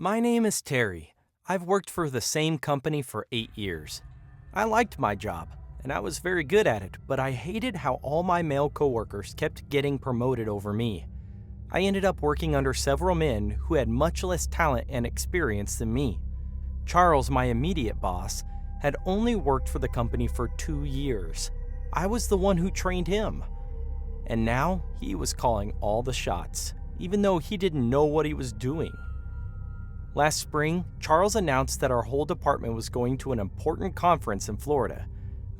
My name is Terry. I've worked for the same company for 8 years. I liked my job, and I was very good at it, but I hated how all my male coworkers kept getting promoted over me. I ended up working under several men who had much less talent and experience than me. Charles, my immediate boss, had only worked for the company for 2 years. I was the one who trained him. And now he was calling all the shots, even though he didn't know what he was doing. Last spring, Charles announced that our whole department was going to an important conference in Florida.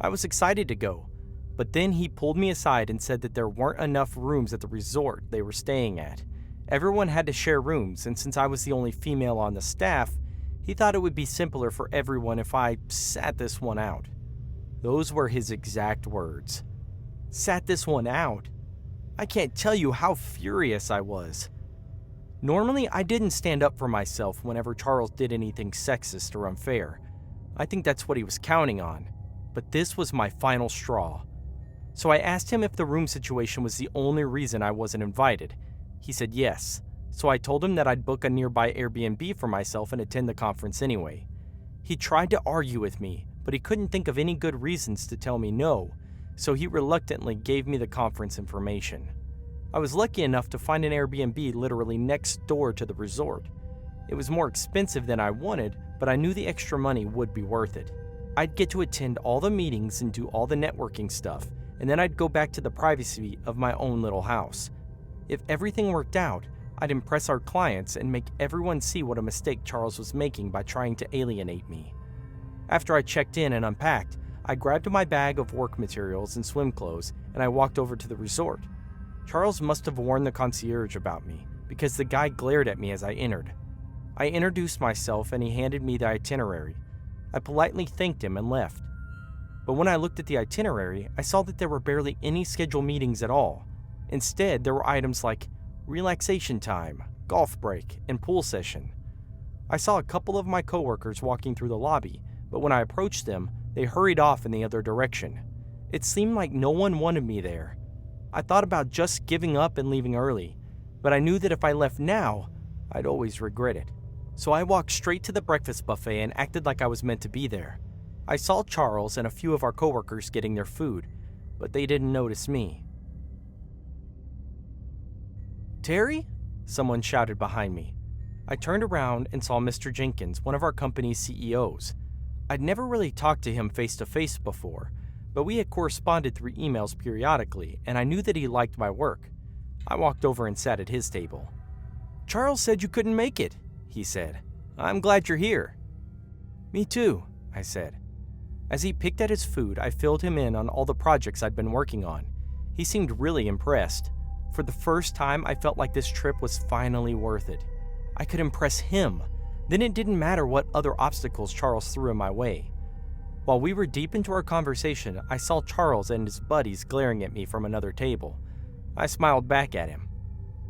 I was excited to go, but then he pulled me aside and said that there weren't enough rooms at the resort they were staying at. Everyone had to share rooms, and since I was the only female on the staff, he thought it would be simpler for everyone if I sat this one out. Those were his exact words. Sat this one out? I can't tell you how furious I was. Normally, I didn't stand up for myself whenever Charles did anything sexist or unfair. I think that's what he was counting on. But this was my final straw. So I asked him if the room situation was the only reason I wasn't invited. He said yes. So I told him that I'd book a nearby Airbnb for myself and attend the conference anyway. He tried to argue with me, but he couldn't think of any good reasons to tell me no, so he reluctantly gave me the conference information. I was lucky enough to find an Airbnb literally next door to the resort. It was more expensive than I wanted, but I knew the extra money would be worth it. I'd get to attend all the meetings and do all the networking stuff, and then I'd go back to the privacy of my own little house. If everything worked out, I'd impress our clients and make everyone see what a mistake Charles was making by trying to alienate me. After I checked in and unpacked, I grabbed my bag of work materials and swim clothes, and I walked over to the resort. Charles must have warned the concierge about me, because the guy glared at me as I entered. I introduced myself and he handed me the itinerary. I politely thanked him and left. But when I looked at the itinerary, I saw that there were barely any scheduled meetings at all. Instead, there were items like relaxation time, golf break, and pool session. I saw a couple of my coworkers walking through the lobby, but when I approached them, they hurried off in the other direction. It seemed like no one wanted me there. I thought about just giving up and leaving early, but I knew that if I left now, I'd always regret it. So I walked straight to the breakfast buffet and acted like I was meant to be there. I saw Charles and a few of our coworkers getting their food, but they didn't notice me. "Terry?" someone shouted behind me. I turned around and saw Mr. Jenkins, one of our company's CEOs. I'd never really talked to him face to face before, but we had corresponded through emails periodically, and I knew that he liked my work. I walked over and sat at his table. "Charles said you couldn't make it," he said. "I'm glad you're here." "Me too," I said. As he picked at his food, I filled him in on all the projects I'd been working on. He seemed really impressed. For the first time, I felt like this trip was finally worth it. I could impress him. Then it didn't matter what other obstacles Charles threw in my way. While we were deep into our conversation, I saw Charles and his buddies glaring at me from another table. I smiled back at him.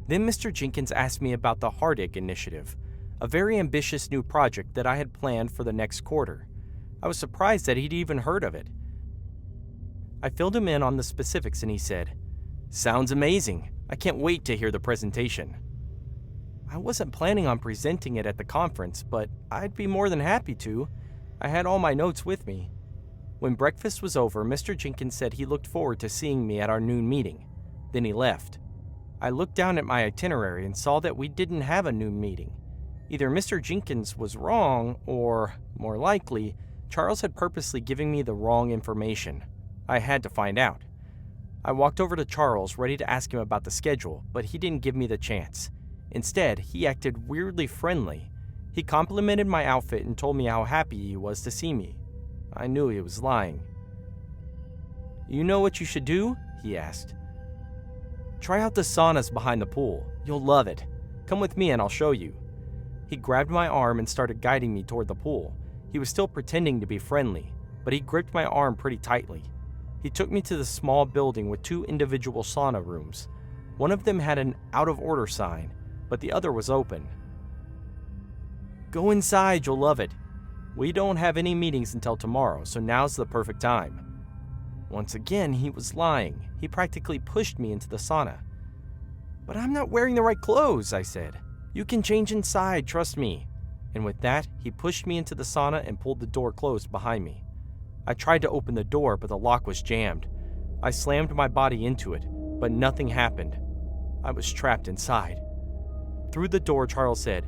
Then Mr. Jenkins asked me about the Heartache Initiative, a very ambitious new project that I had planned for the next quarter. I was surprised that he'd even heard of it. I filled him in on the specifics and he said, "Sounds amazing. I can't wait to hear the presentation." I wasn't planning on presenting it at the conference, but I'd be more than happy to. I had all my notes with me. When breakfast was over, Mr. Jenkins said he looked forward to seeing me at our noon meeting. Then he left. I looked down at my itinerary and saw that we didn't have a noon meeting. Either Mr. Jenkins was wrong, or, more likely, Charles had purposely given me the wrong information. I had to find out. I walked over to Charles, ready to ask him about the schedule, but he didn't give me the chance. Instead, he acted weirdly friendly. He complimented my outfit and told me how happy he was to see me. I knew he was lying. "You know what you should do?" he asked. "Try out the saunas behind the pool. You'll love it. Come with me and I'll show you." He grabbed my arm and started guiding me toward the pool. He was still pretending to be friendly, but he gripped my arm pretty tightly. He took me to the small building with 2 individual sauna rooms. One of them had an out-of-order sign, but the other was open. "Go inside, you'll love it. We don't have any meetings until tomorrow, so now's the perfect time." Once again, he was lying. He practically pushed me into the sauna. "But I'm not wearing the right clothes," I said. "You can change inside, trust me." And with that, he pushed me into the sauna and pulled the door closed behind me. I tried to open the door, but the lock was jammed. I slammed my body into it, but nothing happened. I was trapped inside. Through the door, Charles said,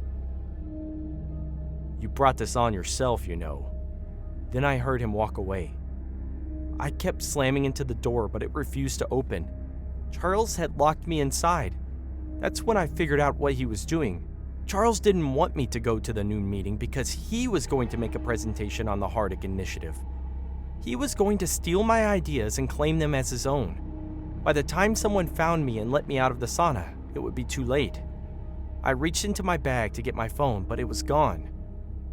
"You brought this on yourself, you know." Then I heard him walk away. I kept slamming into the door, but it refused to open. Charles had locked me inside. That's when I figured out what he was doing. Charles didn't want me to go to the noon meeting because he was going to make a presentation on the Hardick Initiative. He was going to steal my ideas and claim them as his own. By the time someone found me and let me out of the sauna, it would be too late. I reached into my bag to get my phone, but it was gone.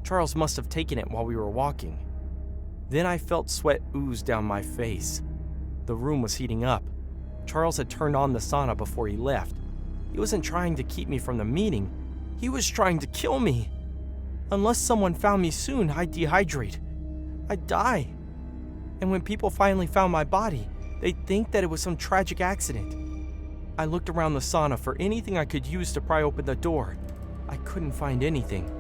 Charles must have taken it while we were walking. Then I felt sweat ooze down my face. The room was heating up. Charles had turned on the sauna before he left. He wasn't trying to keep me from the meeting. He was trying to kill me. Unless someone found me soon, I'd dehydrate. I'd die. And when people finally found my body, they'd think that it was some tragic accident. I looked around the sauna for anything I could use to pry open the door. I couldn't find anything.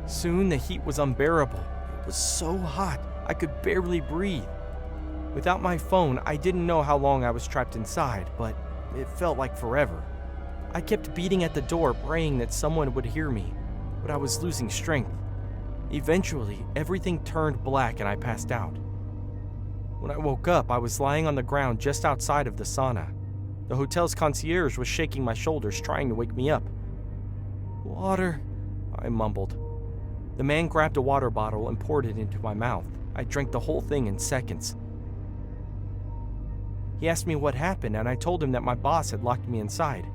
Soon the heat was unbearable. It was so hot, I could barely breathe. Without my phone, I didn't know how long I was trapped inside, but it felt like forever. I kept beating at the door, praying that someone would hear me, but I was losing strength. Eventually, everything turned black and I passed out. When I woke up, I was lying on the ground just outside of the sauna. The hotel's concierge was shaking my shoulders, trying to wake me up. "Water," I mumbled. The man grabbed a water bottle and poured it into my mouth. I drank the whole thing in seconds. He asked me what happened, and I told him that my boss had locked me inside.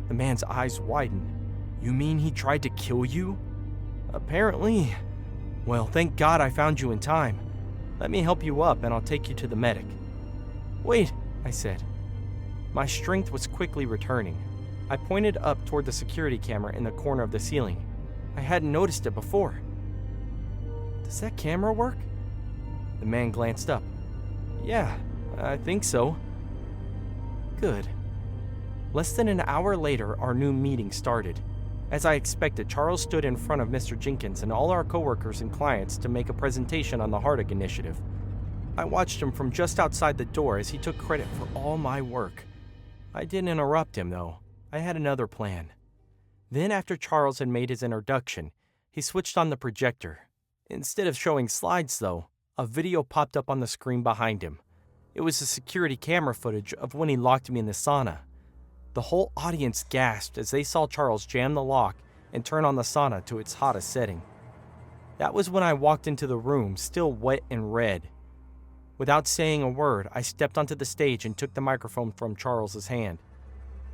The man's eyes widened. "You mean he tried to kill you?" "Apparently. Well, thank God I found you in time. Let me help you up and I'll take you to the medic." "Wait," I said. My strength was quickly returning. I pointed up toward the security camera in the corner of the ceiling. I hadn't noticed it before. "Does that camera work?" The man glanced up. "Yeah, I think so." Good. Less than an hour later, our new meeting started. As I expected, Charles stood in front of Mr. Jenkins and all our coworkers and clients to make a presentation on the Hardick Initiative. I watched him from just outside the door as he took credit for all my work. I didn't interrupt him, though. I had another plan. Then, after Charles had made his introduction, he switched on the projector. Instead of showing slides, though, a video popped up on the screen behind him. It was the security camera footage of when he locked me in the sauna. The whole audience gasped as they saw Charles jam the lock and turn on the sauna to its hottest setting. That was when I walked into the room, still wet and red. Without saying a word, I stepped onto the stage and took the microphone from Charles's hand.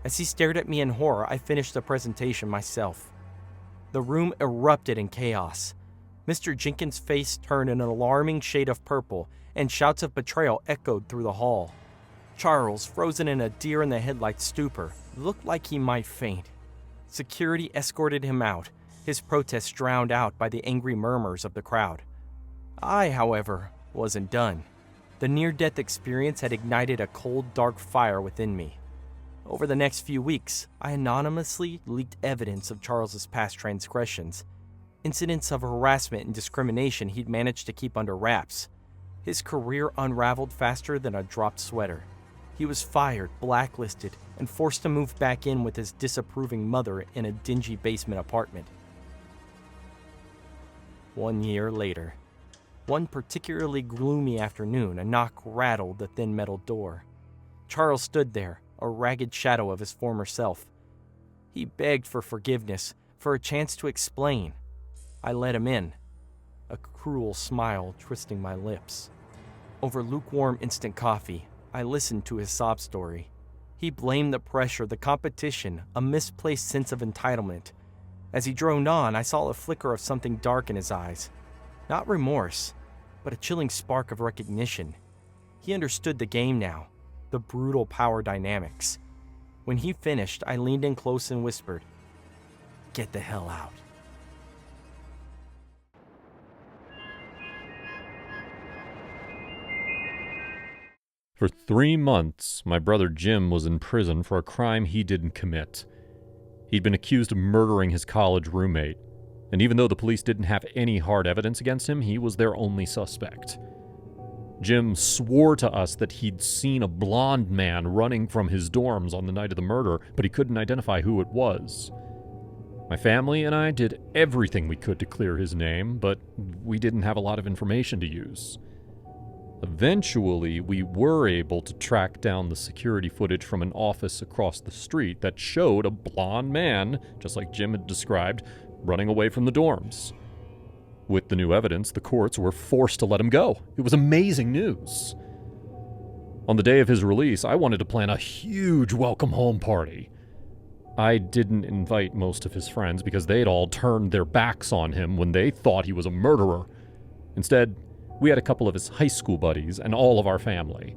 As he stared at me in horror, I finished the presentation myself. The room erupted in chaos. Mr. Jenkins' face turned an alarming shade of purple, and shouts of betrayal echoed through the hall. Charles, frozen in a deer-in-the-headlights stupor, looked like he might faint. Security escorted him out, his protests drowned out by the angry murmurs of the crowd. I, however, wasn't done. The near-death experience had ignited a cold, dark fire within me. Over the next few weeks, I anonymously leaked evidence of Charles's past transgressions, incidents of harassment and discrimination he'd managed to keep under wraps. His career unraveled faster than a dropped sweater. He was fired, blacklisted, and forced to move back in with his disapproving mother in a dingy basement apartment. 1 year later, one particularly gloomy afternoon, a knock rattled the thin metal door. Charles stood there, a ragged shadow of his former self. He begged for forgiveness, for a chance to explain. I let him in, a cruel smile twisting my lips. Over lukewarm instant coffee, I listened to his sob story. He blamed the pressure, the competition, a misplaced sense of entitlement. As he droned on, I saw a flicker of something dark in his eyes. Not remorse, but a chilling spark of recognition. He understood the game now, the brutal power dynamics. When he finished, I leaned in close and whispered, "Get the hell out." For 3 months, my brother Jim was in prison for a crime he didn't commit. He'd been accused of murdering his college roommate. And even though the police didn't have any hard evidence against him, he was their only suspect. Jim swore to us that he'd seen a blonde man running from his dorms on the night of the murder, but he couldn't identify who it was. My family and I did everything we could to clear his name, but we didn't have a lot of information to use. Eventually, we were able to track down the security footage from an office across the street that showed a blonde man, just like Jim had described, running away from the dorms. With the new evidence, the courts were forced to let him go. It was amazing news. On the day of his release, I wanted to plan a huge welcome home party. I didn't invite most of his friends because they'd all turned their backs on him when they thought he was a murderer. Instead, we had a couple of his high school buddies and all of our family.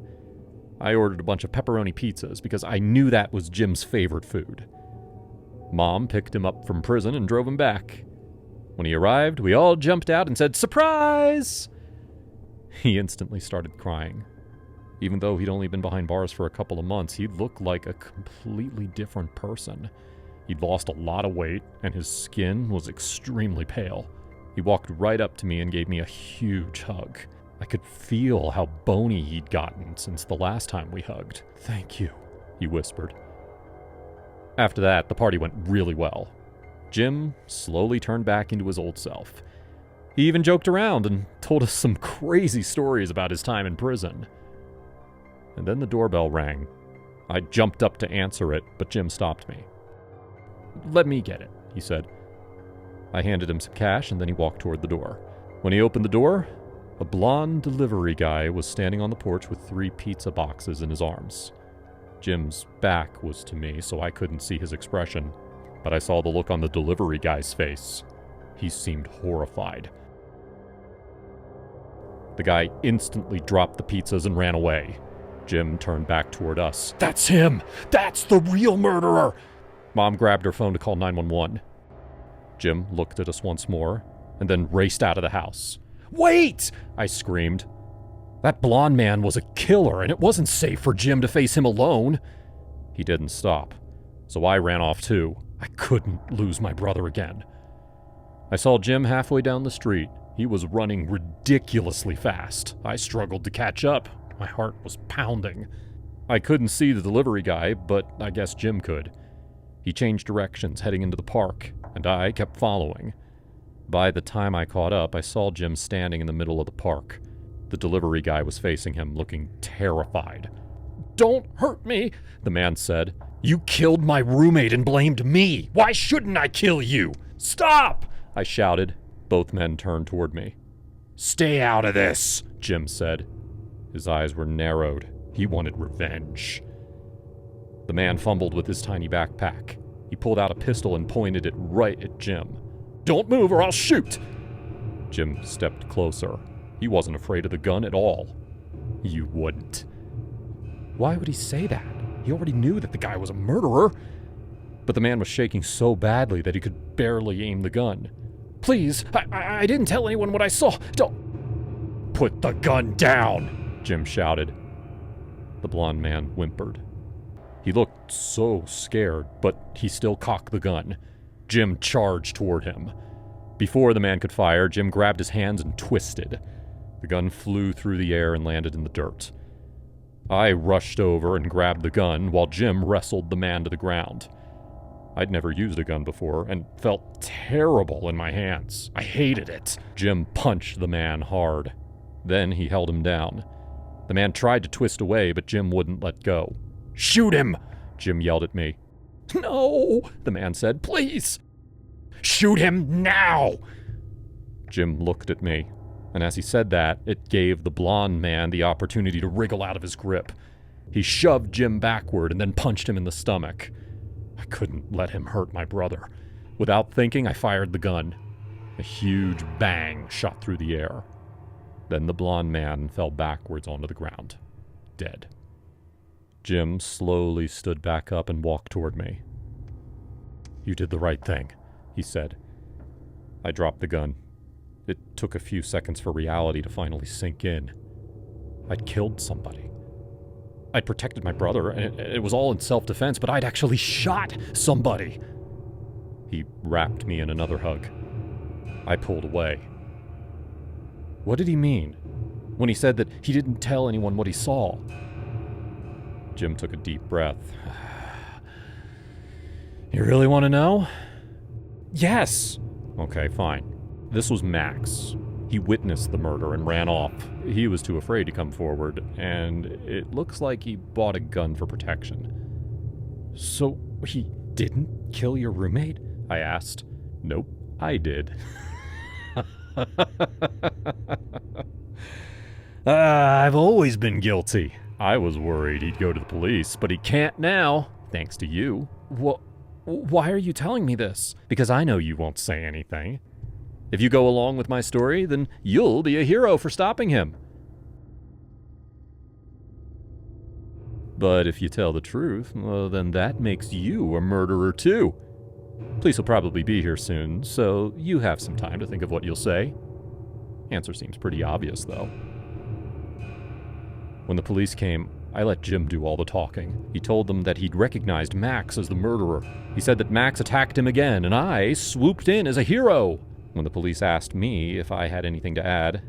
I ordered a bunch of pepperoni pizzas because I knew that was Jim's favorite food. Mom picked him up from prison and drove him back. When he arrived, we all jumped out and said, "Surprise!" He instantly started crying. Even though he'd only been behind bars for a couple of months, he looked like a completely different person. He'd lost a lot of weight, and his skin was extremely pale. He walked right up to me and gave me a huge hug. I could feel how bony he'd gotten since the last time we hugged. "Thank you," he whispered. After that, the party went really well. Jim slowly turned back into his old self. He even joked around and told us some crazy stories about his time in prison. And then the doorbell rang. I jumped up to answer it, but Jim stopped me. "Let me get it," he said. I handed him some cash, and then he walked toward the door. When he opened the door, a blonde delivery guy was standing on the porch with 3 pizza boxes in his arms. Jim's back was to me, so I couldn't see his expression, but I saw the look on the delivery guy's face. He seemed horrified. The guy instantly dropped the pizzas and ran away. Jim turned back toward us. "That's him! That's the real murderer!" Mom grabbed her phone to call 911. Jim looked at us once more, and then raced out of the house. "Wait!" I screamed. That blonde man was a killer, and it wasn't safe for Jim to face him alone. He didn't stop, so I ran off too. I couldn't lose my brother again. I saw Jim halfway down the street. He was running ridiculously fast. I struggled to catch up. My heart was pounding. I couldn't see the delivery guy, but I guess Jim could. He changed directions, heading into the park, and I kept following. By the time I caught up, I saw Jim standing in the middle of the park. The delivery guy was facing him, looking terrified. "Don't hurt me," the man said. "You killed my roommate and blamed me. Why shouldn't I kill you? Stop!" I shouted. Both men turned toward me. "Stay out of this," Jim said. His eyes were narrowed. He wanted revenge. The man fumbled with his tiny backpack. He pulled out a pistol and pointed it right at Jim. "Don't move or I'll shoot!" Jim stepped closer. He wasn't afraid of the gun at all. "You wouldn't." Why would he say that? He already knew that the guy was a murderer. But the man was shaking so badly that he could barely aim the gun. "Please, I didn't tell anyone what I saw. Don't..." "Put the gun down," Jim shouted. The blonde man whimpered. He looked so scared, but he still cocked the gun. Jim charged toward him. Before the man could fire, Jim grabbed his hands and twisted. The gun flew through the air and landed in the dirt. I rushed over and grabbed the gun while Jim wrestled the man to the ground. I'd never used a gun before and felt terrible in my hands. I hated it. Jim punched the man hard. Then he held him down. The man tried to twist away, but Jim wouldn't let go. "Shoot him!" Jim yelled at me. "No," the man said. "Please." "Shoot him now!" Jim looked at me, and as he said that, it gave the blonde man the opportunity to wriggle out of his grip. He shoved Jim backward and then punched him in the stomach. I couldn't let him hurt my brother. Without thinking, I fired the gun. A huge bang shot through the air. Then the blonde man fell backwards onto the ground, dead. Jim slowly stood back up and walked toward me. "You did the right thing," he said. I dropped the gun. It took a few seconds for reality to finally sink in. I'd killed somebody. I'd protected my brother, and it was all in self-defense, but I'd actually shot somebody. He wrapped me in another hug. I pulled away. What did he mean when he said that he didn't tell anyone what he saw? Jim took a deep breath. You really want to know? Yes! Okay, fine. This was Max. He witnessed the murder and ran off. He was too afraid to come forward, and it looks like he bought a gun for protection. So, he didn't kill your roommate? I asked. Nope, I did. I've always been guilty. I was worried he'd go to the police, but he can't now, thanks to you. Why are you telling me this? Because I know you won't say anything. If you go along with my story, then you'll be a hero for stopping him. But if you tell the truth, well, then that makes you a murderer too. Police will probably be here soon, so you have some time to think of what you'll say. Answer seems pretty obvious, though. When the police came, I let Jim do all the talking. He told them that he'd recognized Max as the murderer. He said that Max attacked him again, and I swooped in as a hero. When the police asked me if I had anything to add,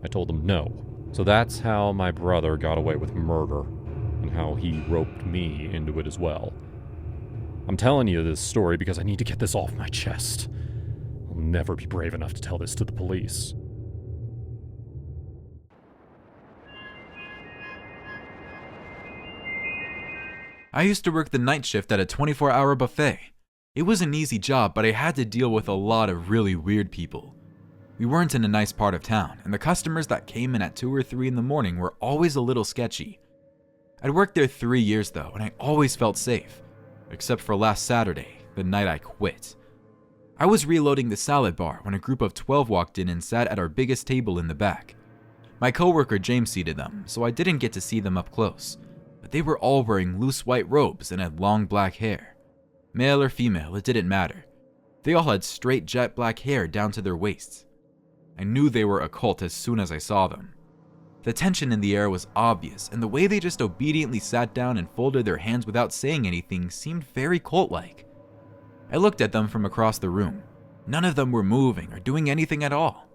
I told them no. So that's how my brother got away with murder, and how he roped me into it as well. I'm telling you this story because I need to get this off my chest. I'll never be brave enough to tell this to the police. I used to work the night shift at a 24-hour buffet. It was an easy job, but I had to deal with a lot of really weird people. We weren't in a nice part of town, and the customers that came in at 2 or 3 in the morning were always a little sketchy. I'd worked there 3 years though, and I always felt safe. Except for last Saturday, the night I quit. I was reloading the salad bar when a group of 12 walked in and sat at our biggest table in the back. My coworker James seated them, so I didn't get to see them up close, but they were all wearing loose white robes and had long black hair. Male or female, it didn't matter. They all had straight jet black hair down to their waists. I knew they were a cult as soon as I saw them. The tension in the air was obvious, and the way they just obediently sat down and folded their hands without saying anything seemed very cult-like. I looked at them from across the room. None of them were moving or doing anything at all.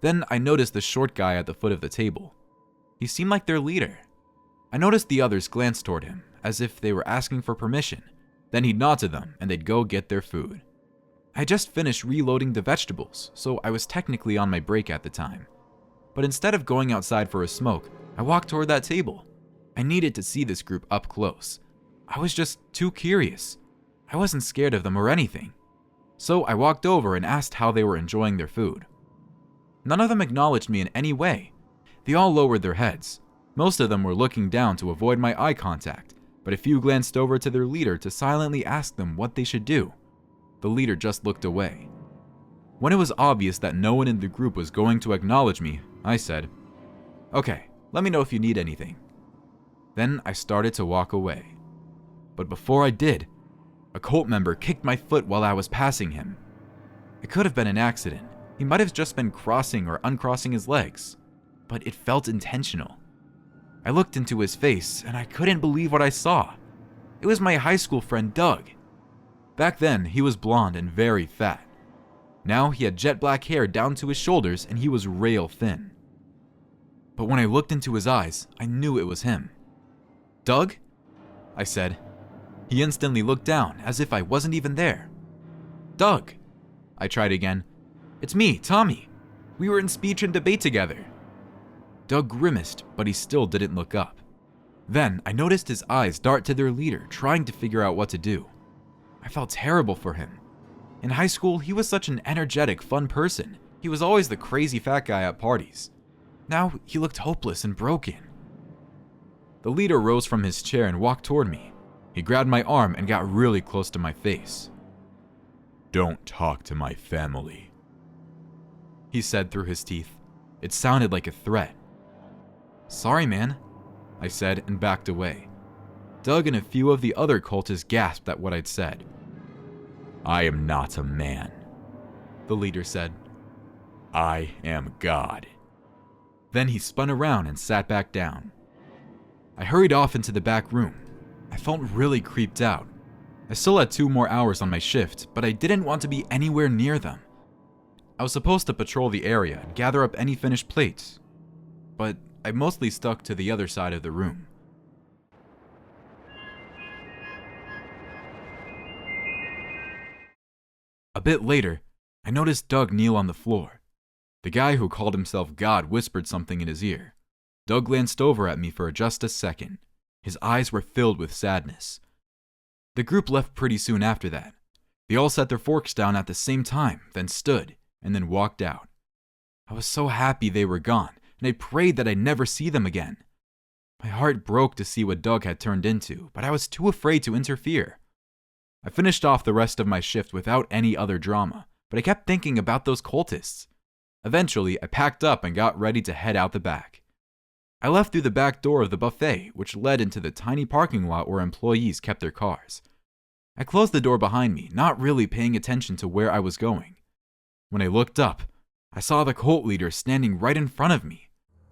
Then I noticed the short guy at the foot of the table. He seemed like their leader. I noticed the others glance toward him, as if they were asking for permission. Then he'd nod to them, and they'd go get their food. I just finished reloading the vegetables, so I was technically on my break at the time. But instead of going outside for a smoke, I walked toward that table. I needed to see this group up close. I was just too curious. I wasn't scared of them or anything. So I walked over and asked how they were enjoying their food. None of them acknowledged me in any way. They all lowered their heads. Most of them were looking down to avoid my eye contact, but a few glanced over to their leader to silently ask them what they should do. The leader just looked away. When it was obvious that no one in the group was going to acknowledge me, I said, "Okay, let me know if you need anything." Then I started to walk away. But before I did, a cult member kicked my foot while I was passing him. It could have been an accident. He might have just been crossing or uncrossing his legs, but it felt intentional. I looked into his face, and I couldn't believe what I saw. It was my high school friend Doug. Back then, he was blonde and very fat. Now he had jet black hair down to his shoulders, and he was rail thin. But when I looked into his eyes, I knew it was him. "Doug?" I said. He instantly looked down, as if I wasn't even there. "Doug!" I tried again. "It's me, Tommy. We were in speech and debate together." Doug grimaced, but he still didn't look up. Then I noticed his eyes dart to their leader, trying to figure out what to do. I felt terrible for him. In high school, he was such an energetic, fun person. He was always the crazy fat guy at parties. Now he looked hopeless and broken. The leader rose from his chair and walked toward me. He grabbed my arm and got really close to my face. "Don't talk to my family," he said through his teeth. It sounded like a threat. "Sorry, man," I said and backed away. Doug and a few of the other cultists gasped at what I'd said. "I am not a man," the leader said. "I am God." Then he spun around and sat back down. I hurried off into the back room. I felt really creeped out. I still had 2 more hours on my shift, but I didn't want to be anywhere near them. I was supposed to patrol the area and gather up any finished plates, but I mostly stuck to the other side of the room. A bit later, I noticed Doug kneel on the floor. The guy who called himself God whispered something in his ear. Doug glanced over at me for just a second. His eyes were filled with sadness. The group left pretty soon after that. They all set their forks down at the same time, then stood, and then walked out. I was so happy they were gone, and I prayed that I'd never see them again. My heart broke to see what Doug had turned into, but I was too afraid to interfere. I finished off the rest of my shift without any other drama, but I kept thinking about those cultists. Eventually, I packed up and got ready to head out the back. I left through the back door of the buffet, which led into the tiny parking lot where employees kept their cars. I closed the door behind me, not really paying attention to where I was going. When I looked up, I saw the cult leader standing right in front of me.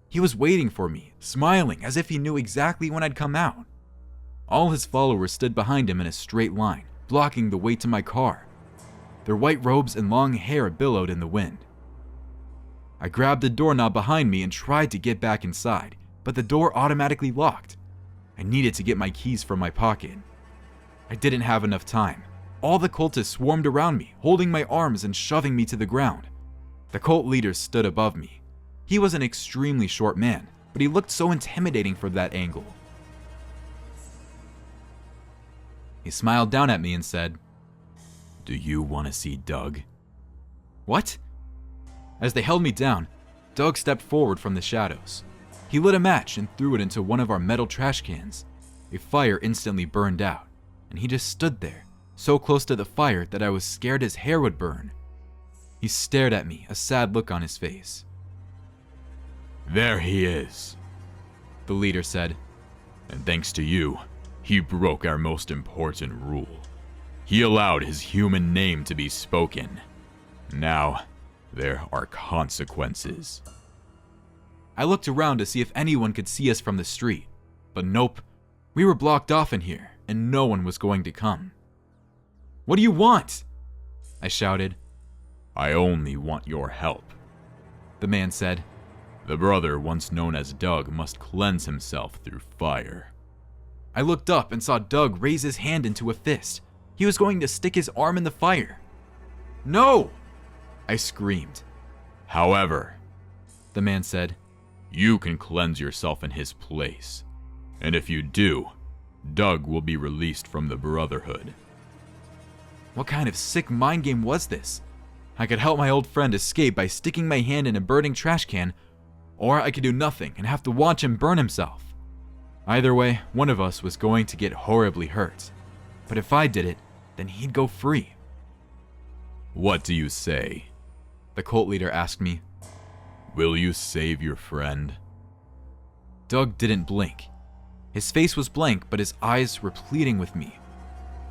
He was waiting for me, smiling as if he knew exactly when I'd come out. All his followers stood behind him in a straight line, blocking the way to my car. Their white robes and long hair billowed in the wind. I grabbed the doorknob behind me and tried to get back inside, but the door automatically locked. I needed to get my keys from my pocket. I didn't have enough time. All the cultists swarmed around me, holding my arms and shoving me to the ground. The cult leader stood above me. He was an extremely short man, but he looked so intimidating from that angle. He smiled down at me and said, "Do you want to see Doug?" What? As they held me down, Doug stepped forward from the shadows. He lit a match and threw it into one of our metal trash cans. A fire instantly burned out, and he just stood there, so close to the fire that I was scared his hair would burn. He stared at me, a sad look on his face. "There he is," the leader said. "And thanks to you, he broke our most important rule. He allowed his human name to be spoken. Now, there are consequences." I looked around to see if anyone could see us from the street, but nope. We were blocked off in here, and no one was going to come. "What do you want?" I shouted. "I only want your help," the man said. "The brother once known as Doug must cleanse himself through fire." I looked up and saw Doug raise his hand into a fist. He was going to stick his arm in the fire. "No!" I screamed. "However," the man said, "you can cleanse yourself in his place. And if you do, Doug will be released from the Brotherhood." What kind of sick mind game was this? I could help my old friend escape by sticking my hand in a burning trash can, or I could do nothing and have to watch him burn himself. Either way, one of us was going to get horribly hurt. But if I did it, then he'd go free. "What do you say?" the cult leader asked me. "Will you save your friend?" Doug didn't blink. His face was blank, but his eyes were pleading with me.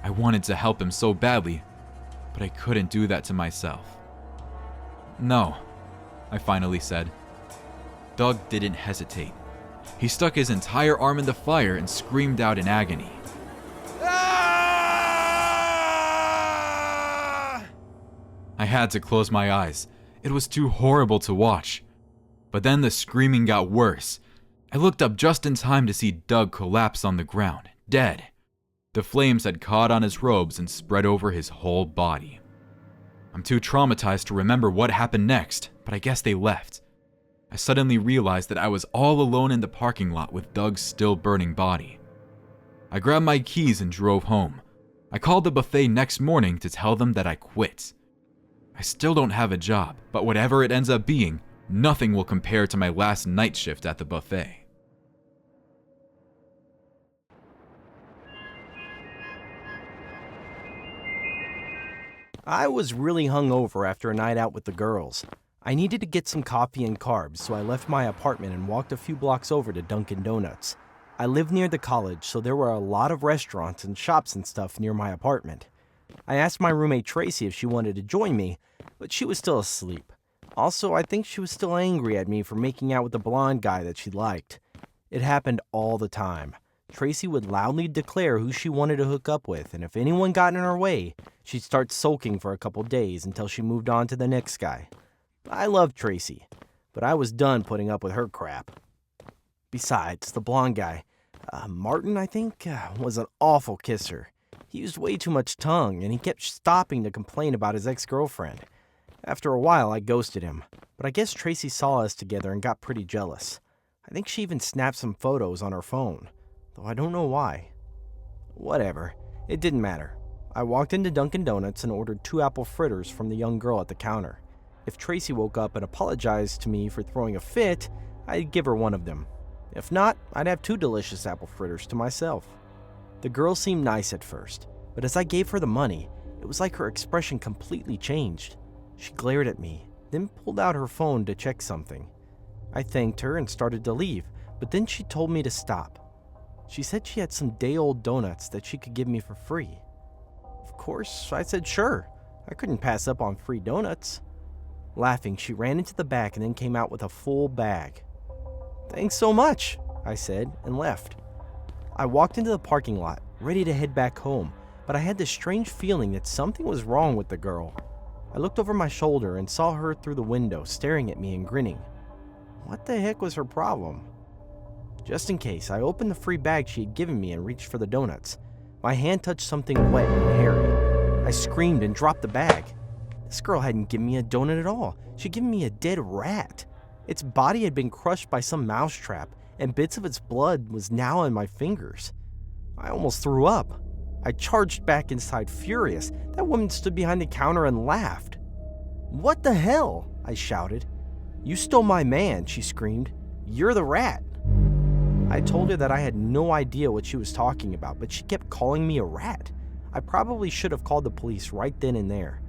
I wanted to help him so badly, but I couldn't do that to myself. "No," I finally said. Doug didn't hesitate. He stuck his entire arm in the fire and screamed out in agony. "Ah!" I had to close my eyes. It was too horrible to watch. But then the screaming got worse. I looked up just in time to see Doug collapse on the ground, dead. The flames had caught on his robes and spread over his whole body. I'm too traumatized to remember what happened next, but I guess they left. I suddenly realized that I was all alone in the parking lot with Doug's still burning body. I grabbed my keys and drove home. I called the buffet next morning to tell them that I quit. I still don't have a job, but whatever it ends up being, nothing will compare to my last night shift at the buffet. I was really hungover after a night out with the girls. I needed to get some coffee and carbs, so I left my apartment and walked a few blocks over to Dunkin' Donuts. I live near the college, so there were a lot of restaurants and shops and stuff near my apartment. I asked my roommate Tracy if she wanted to join me, but she was still asleep. Also, I think she was still angry at me for making out with the blonde guy that she liked. It happened all the time. Tracy would loudly declare who she wanted to hook up with, and if anyone got in her way, she'd start sulking for a couple days until she moved on to the next guy. I loved Tracy, but I was done putting up with her crap. Besides, the blonde guy, Martin, I think, was an awful kisser. He used way too much tongue, and he kept stopping to complain about his ex-girlfriend. After a while, I ghosted him, but I guess Tracy saw us together and got pretty jealous. I think she even snapped some photos on her phone, though I don't know why. Whatever, it didn't matter. I walked into Dunkin' Donuts and ordered 2 apple fritters from the young girl at the counter. If Tracy woke up and apologized to me for throwing a fit, I'd give her one of them. If not, I'd have 2 delicious apple fritters to myself. The girl seemed nice at first, but as I gave her the money, it was like her expression completely changed. She glared at me, then pulled out her phone to check something. I thanked her and started to leave, but then she told me to stop. She said she had some day-old donuts that she could give me for free. Of course, I said sure. I couldn't pass up on free donuts. Laughing, she ran into the back and then came out with a full bag. "Thanks so much," I said, and left. I walked into the parking lot, ready to head back home, but I had this strange feeling that something was wrong with the girl. I looked over my shoulder and saw her through the window, staring at me and grinning. What the heck was her problem? Just in case, I opened the free bag she had given me and reached for the donuts. My hand touched something wet and hairy. I screamed and dropped the bag. This girl hadn't given me a donut at all. She'd given me a dead rat. Its body had been crushed by some mousetrap, and bits of its blood was now on my fingers. I almost threw up. I charged back inside furious. That woman stood behind the counter and laughed. "What the hell?" I shouted. "You stole my man," she screamed. "You're the rat." I told her that I had no idea what she was talking about, but she kept calling me a rat. I probably should have called the police right then and there.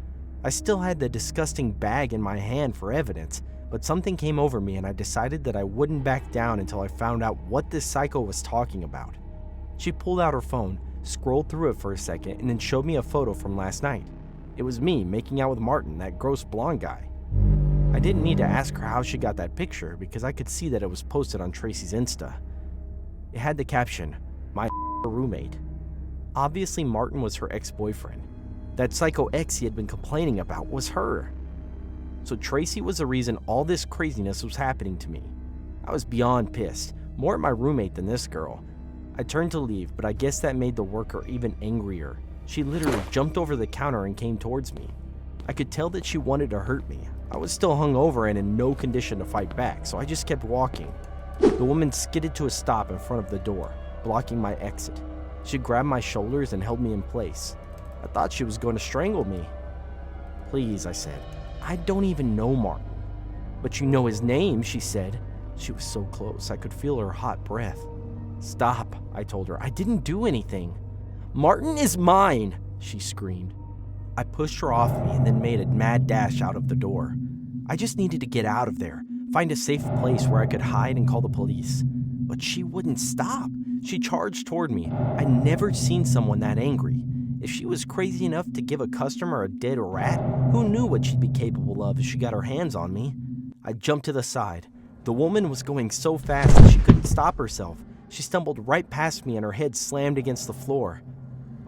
I still had the disgusting bag in my hand for evidence, but something came over me and I decided that I wouldn't back down until I found out what this psycho was talking about. She pulled out her phone, scrolled through it for a second, and then showed me a photo from last night. It was me making out with Martin, that gross blonde guy. I didn't need to ask her how she got that picture because I could see that it was posted on Tracy's Insta. It had the caption, "My roommate." Obviously, Martin was her ex-boyfriend. That psycho ex he had been complaining about was her. So Tracy was the reason all this craziness was happening to me. I was beyond pissed, more at my roommate than this girl. I turned to leave, but I guess that made the worker even angrier. She literally jumped over the counter and came towards me. I could tell that she wanted to hurt me. I was still hungover and in no condition to fight back, so I just kept walking. The woman skidded to a stop in front of the door, blocking my exit. She grabbed my shoulders and held me in place. I thought she was going to strangle me. "Please," I said. "I don't even know Martin." "But you know his name," she said. She was so close, I could feel her hot breath. "Stop," I told her. "I didn't do anything." "Martin is mine," she screamed. I pushed her off me and then made a mad dash out of the door. I just needed to get out of there, find a safe place where I could hide and call the police. But she wouldn't stop. She charged toward me. I'd never seen someone that angry. If she was crazy enough to give a customer a dead rat, who knew what she'd be capable of if she got her hands on me? I jumped to the side. The woman was going so fast that she couldn't stop herself. She stumbled right past me and her head slammed against the floor.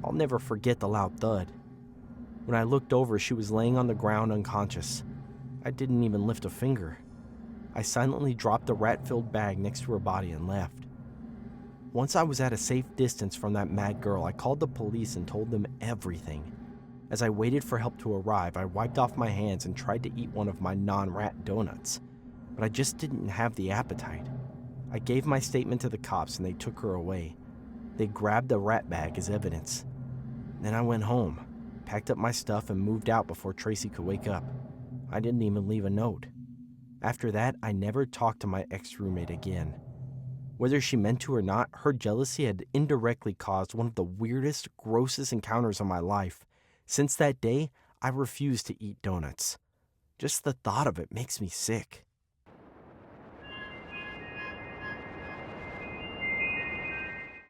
I'll never forget the loud thud. When I looked over, she was laying on the ground unconscious. I didn't even lift a finger. I silently dropped the rat-filled bag next to her body and left. Once I was at a safe distance from that mad girl, I called the police and told them everything. As I waited for help to arrive, I wiped off my hands and tried to eat one of my non-rat donuts, but I just didn't have the appetite. I gave my statement to the cops and they took her away. They grabbed the rat bag as evidence. Then I went home, packed up my stuff, and moved out before Tracy could wake up. I didn't even leave a note. After that, I never talked to my ex-roommate again. Whether she meant to or not, her jealousy had indirectly caused one of the weirdest, grossest encounters of my life. Since that day, I refuse to eat donuts. Just the thought of it makes me sick.